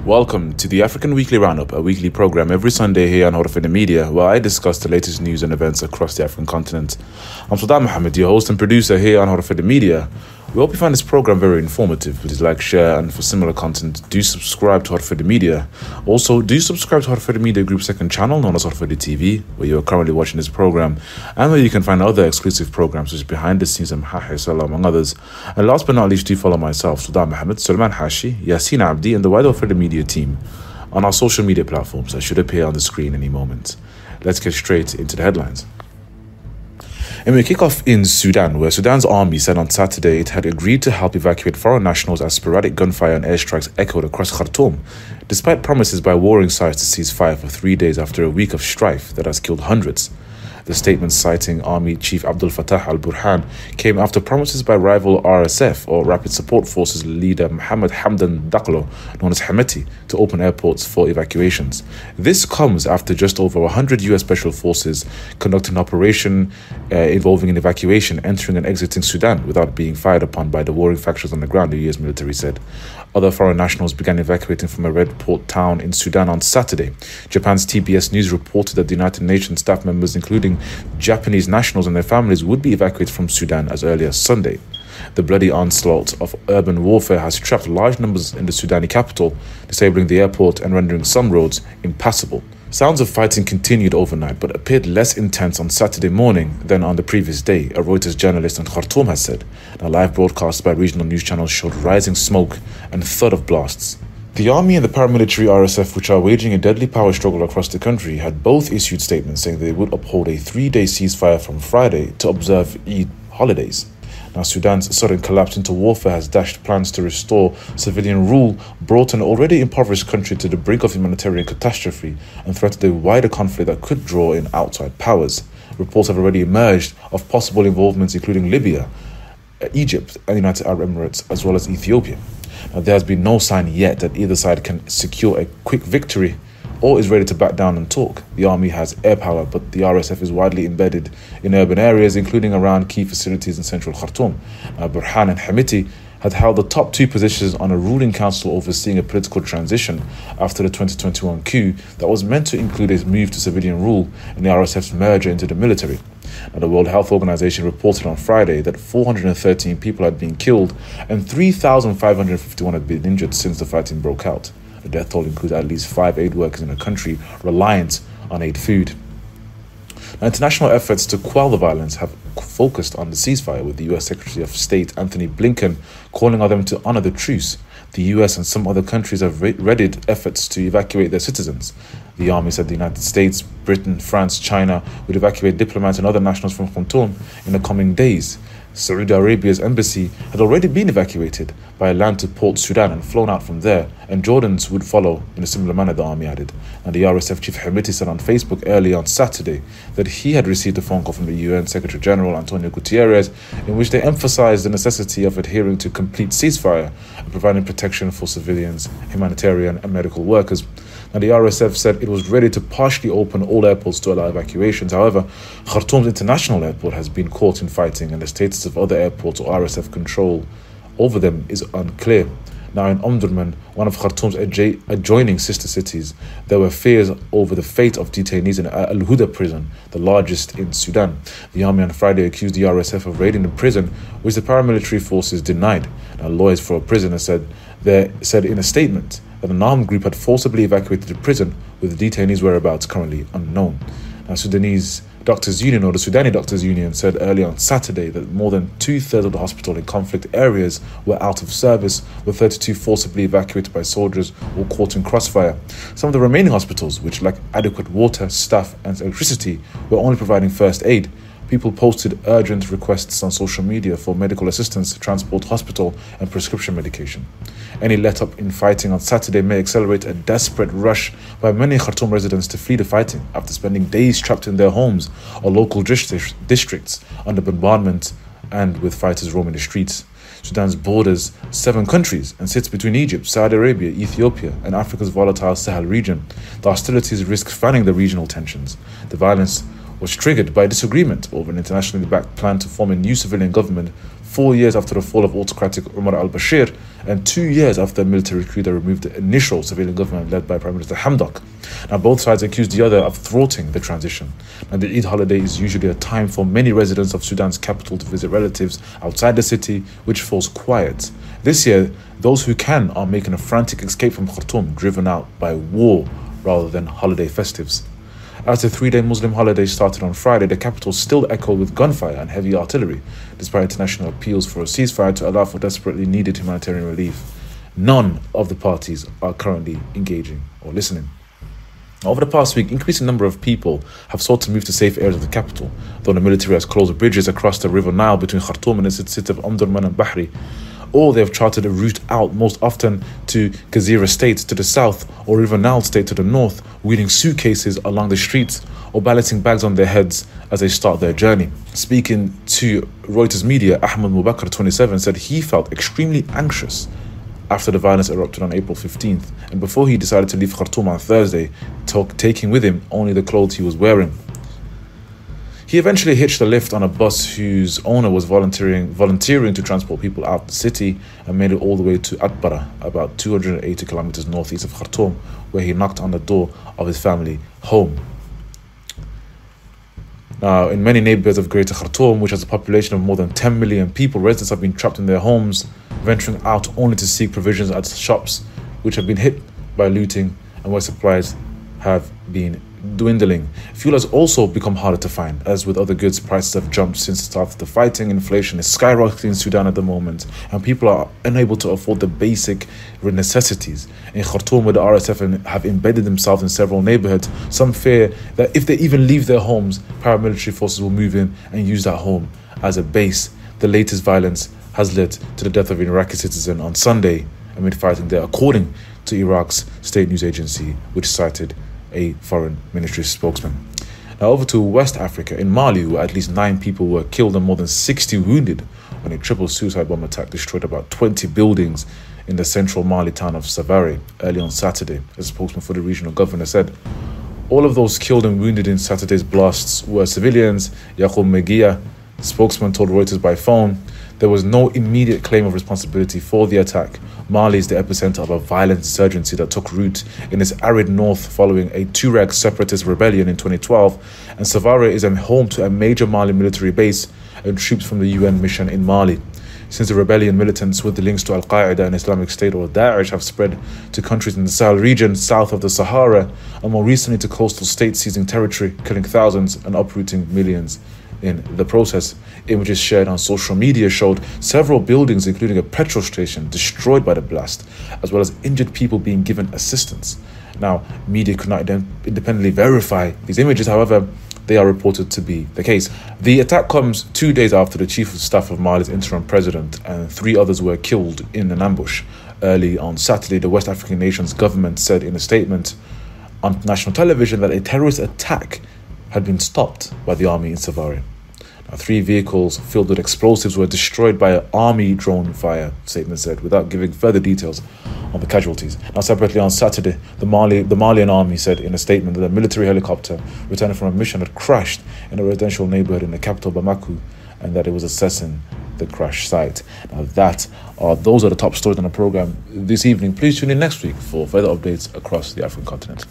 Welcome to the African Weekly Roundup, a weekly program every Sunday here on HORUFADHI Media, where I discuss the latest news and events across the African continent. I'm Sudan Mohammed, your host and producer here on HORUFADHI Media. We hope you find this program very informative. Please like, share, and for similar content, do subscribe to HORUFADHI Media. Also, do subscribe to HORUFADHI Media Group's second channel, known as HORUFADHI TV, where you are currently watching this program, and where you can find other exclusive programs such as Behind the Scenes and Hahi Salah, among others. And last but not least, do follow myself, Sudan Mohammed, Sulaiman Hashi, Yasin Abdi, and the wider HORUFADHI Media team on our social media platforms that should appear on the screen any moment. Let's get straight into the headlines. And we kick off in Sudan, where Sudan's army said on Saturday it had agreed to help evacuate foreign nationals as sporadic gunfire and airstrikes echoed across Khartoum, despite promises by warring sides to cease fire for 3 days after a week of strife that has killed hundreds. The statement, citing Army Chief Abdel Fattah al-Burhan, came after promises by rival RSF, or Rapid Support Forces leader Mohammed Hamdan Daglo, known as Hemeti, to open airports for evacuations. This comes after just over 100 US Special Forces conducted an operation involving an evacuation, entering and exiting Sudan without being fired upon by the warring factions on the ground, the US military said. Other foreign nationals began evacuating from a red port town in Sudan on Saturday. Japan's TBS News reported that the United Nations staff members, including Japanese nationals and their families, would be evacuated from Sudan as early as Sunday. The bloody onslaught of urban warfare has trapped large numbers in the Sudani capital, disabling the airport and rendering some roads impassable. Sounds of fighting continued overnight but appeared less intense on Saturday morning than on the previous day, a Reuters journalist in Khartoum has said. A live broadcast by regional news channels showed rising smoke and thud of blasts. The army and the paramilitary RSF, which are waging a deadly power struggle across the country, had both issued statements saying they would uphold a 3-day ceasefire from Friday to observe Eid holidays. Now, Sudan's sudden collapse into warfare has dashed plans to restore civilian rule, brought an already impoverished country to the brink of humanitarian catastrophe, and threatened a wider conflict that could draw in outside powers. Reports have already emerged of possible involvements including Libya, Egypt, and the United Arab Emirates, as well as Ethiopia. Now, there has been no sign yet that either side can secure a quick victory or is ready to back down and talk. The army has air power, but the RSF is widely embedded in urban areas, including around key facilities in central Khartoum. Burhan and Hemeti had held the top 2 positions on a ruling council overseeing a political transition after the 2021 coup that was meant to include a move to civilian rule and the RSF's merger into the military. Now, the World Health Organization reported on Friday that 413 people had been killed and 3,551 had been injured since the fighting broke out. The death toll includes at least 5 aid workers in a country reliant on aid food. Now, international efforts to quell the violence have focused on the ceasefire, with the US Secretary of State Anthony Blinken calling on them to honor the truce. The US and some other countries have readied efforts to evacuate their citizens. The army said the United States, Britain, France, China would evacuate diplomats and other nationals from Khartoum in the coming days. Saudi Arabia's embassy had already been evacuated by land to Port Sudan and flown out from there, and Jordan's would follow in a similar manner, the army added. And the RSF chief Hemeti said on Facebook early on Saturday that he had received a phone call from the UN Secretary General Antonio Guterres, in which they emphasized the necessity of adhering to complete ceasefire and providing protection for civilians, humanitarian and medical workers. And the RSF said it was ready to partially open all airports to allow evacuations. However, Khartoum's international airport has been caught in fighting, and the status of other airports or RSF control over them is unclear. Now, in Omdurman, one of Khartoum's adjoining sister cities, there were fears over the fate of detainees in Al Huda prison, the largest in Sudan. The army on Friday accused the RSF of raiding the prison, which the paramilitary forces denied. Now, lawyers for a prisoner said in a statement that an armed group had forcibly evacuated the prison, with the detainees' whereabouts currently unknown. Now, Sudanese Doctors Union, or the Sudani Doctors Union, said early on Saturday that more than 2/3 of the hospital in conflict areas were out of service, with 32 forcibly evacuated by soldiers or caught in crossfire. Some of the remaining hospitals, which lack adequate water, staff and electricity, were only providing first aid. People posted urgent requests on social media for medical assistance to transport hospital and prescription medication. Any let-up in fighting on Saturday may accelerate a desperate rush by many Khartoum residents to flee the fighting after spending days trapped in their homes or local districts under bombardment and with fighters roaming the streets. Sudan's borders 7 countries and sits between Egypt, Saudi Arabia, Ethiopia, and Africa's volatile Sahel region. The hostilities risk fanning the regional tensions. The violence was triggered by disagreement over an internationally backed plan to form a new civilian government 4 years after the fall of autocratic Umar al-Bashir and 2 years after a military coup that removed the initial civilian government led by Prime Minister Hamdok. Now, both sides accused the other of thwarting the transition. Now, the Eid holiday is usually a time for many residents of Sudan's capital to visit relatives outside the city, which falls quiet. This year, those who can are making a frantic escape from Khartoum, driven out by war rather than holiday festives. As the 3-day Muslim holiday started on Friday, the capital still echoed with gunfire and heavy artillery, despite international appeals for a ceasefire to allow for desperately needed humanitarian relief. None of the parties are currently engaging or listening. Over the past week, increasing number of people have sought to move to safe areas of the capital, though the military has closed bridges across the River Nile between Khartoum and the city of Omdurman and Bahri. Or they have chartered a route out, most often to Gezira State to the south or River Nile State to the north, wheeling suitcases along the streets or balancing bags on their heads as they start their journey. Speaking to Reuters media, Ahmed Mubakar, 27, said he felt extremely anxious after the violence erupted on April 15th and before he decided to leave Khartoum on Thursday, taking with him only the clothes he was wearing. He eventually hitched a lift on a bus whose owner was volunteering to transport people out the city and made it all the way to Atbara, about 280 kilometers northeast of Khartoum, where he knocked on the door of his family home. Now, in many neighborhoods of Greater Khartoum, which has a population of more than 10 million people, residents have been trapped in their homes, venturing out only to seek provisions at shops which have been hit by looting and where supplies have been dwindling. Fuel has also become harder to find. As with other goods, prices have jumped since the start of the fighting. Inflation is skyrocketing in Sudan at the moment, and people are unable to afford the basic necessities. In Khartoum, where the RSF have embedded themselves in several neighborhoods, some fear that if they even leave their homes, paramilitary forces will move in and use that home as a base. The latest violence has led to the death of an Iraqi citizen on Sunday amid fighting there, according to Iraq's state news agency, which cited a foreign ministry spokesman. Now over to West Africa. In Mali, where at least 9 people were killed and more than 60 wounded when a triple suicide bomb attack destroyed about 20 buildings in the central Mali town of Savare early on Saturday, a spokesman for the regional governor said. All of those killed and wounded in Saturday's blasts were civilians. Yacoub Megia, the spokesman, told Reuters by phone there was no immediate claim of responsibility for the attack. Mali is the epicenter of a violent insurgency that took root in its arid north following a Tuareg separatist rebellion in 2012, and Savare is home to a major Mali military base and troops from the UN mission in Mali. Since the rebellion, militants with the links to Al-Qaeda and Islamic State or Daesh have spread to countries in the Sahel region south of the Sahara, and more recently to coastal states, seizing territory, killing thousands and uprooting millions in the process. Images shared on social media showed several buildings, including a petrol station, destroyed by the blast, as well as injured people being given assistance. Now, media could not independently verify these images, however, they are reported to be the case. The attack comes 2 days after the chief of staff of Mali's interim president and 3 others were killed in an ambush. Early on Saturday, the West African nation's government said in a statement on national television that a terrorist attack had been stopped by the army in Savare. Now, 3 vehicles filled with explosives were destroyed by an army drone fire, statement said, without giving further details on the casualties. Now, separately on Saturday, the Malian army said in a statement that a military helicopter returning from a mission had crashed in a residential neighborhood in the capital Bamako, and that it was assessing the crash site. Now, those are the top stories on the program this evening. Please tune in next week for further updates across the African continent.